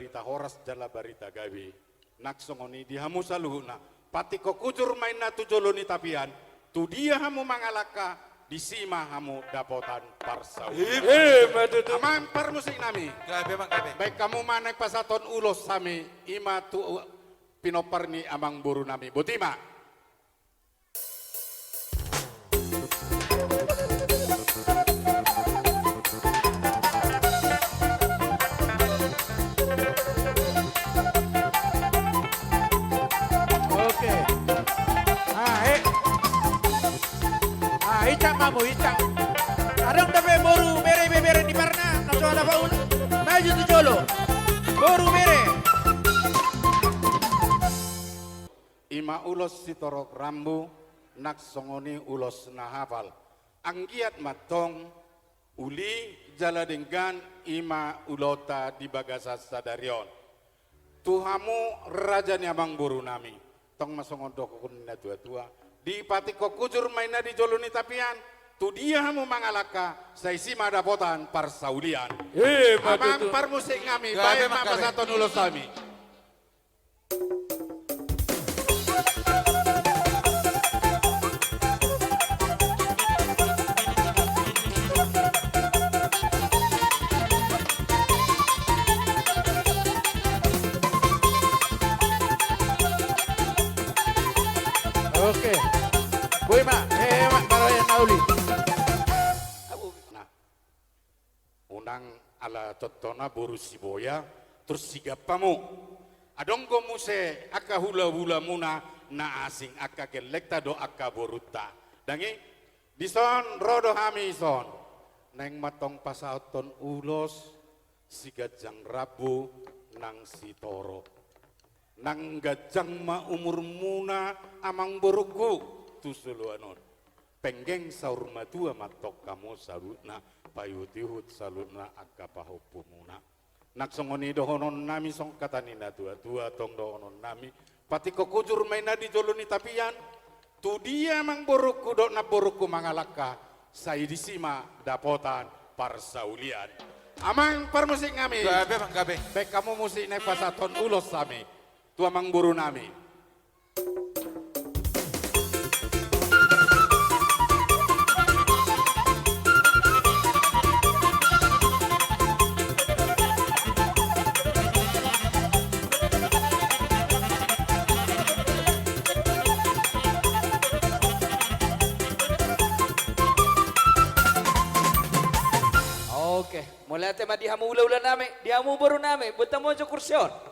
barita horas jala barita gawi naksongoni di hamu saluhuna pati ko kujur main na tujoloni tapian tu dia hamu mangalaka di sima hamu dapotan parsau amang parmusik nami Gabe mang gabe. baik kamu manek pasaton ulos sami ima tu pinoparni amang buru nami butima Oke. Icang kamu, icang. Adang dapat boru mere di parna. Naso ada paul. Maju tu jolo. Boru mere. ima ulos sitorok rambu naksongoni ulos nahafal anggiat matong uli jala denggan ima ulota di bagasa sadarion tuhamu raja nyabang buru nami tong masongon dokun na tua di patiko kujur maina di joloni tapian tu dia hamu mangalaka saisi madapotan parsaulian amang parmusik ngami Gabe, baik Mang, gabe. mapasaton ulos kami Oke. Boy mak, mak barayan nauli. Nah, unang ala totona boru siboya terus sigapamu adonggo muse aka hula-hula muna na asing aka gelekta do aka boruta dangi dison rodo hami son neng matong pasauton ulos sigajang rabu nang sitoro nang gajang ma umur muna amang boruku tusuluanon penggeng saur matua matok kamu salutna payutihut salutna akka pahopumuna naksongoni dohonon nami song katanina tua tong dohonon nami pati kokujur maina di joloni tapian tu dia mang boruku dok na boruku mangalaka sai disima dapotan parsaulian amang parmusik ngami Gabe mang gabe. baik kamu musik naik pasaton ulos sami tua mang buru nami Oke, mulai tema dihamu ula-ula nami, dihamu baru nami, buta mo kursion.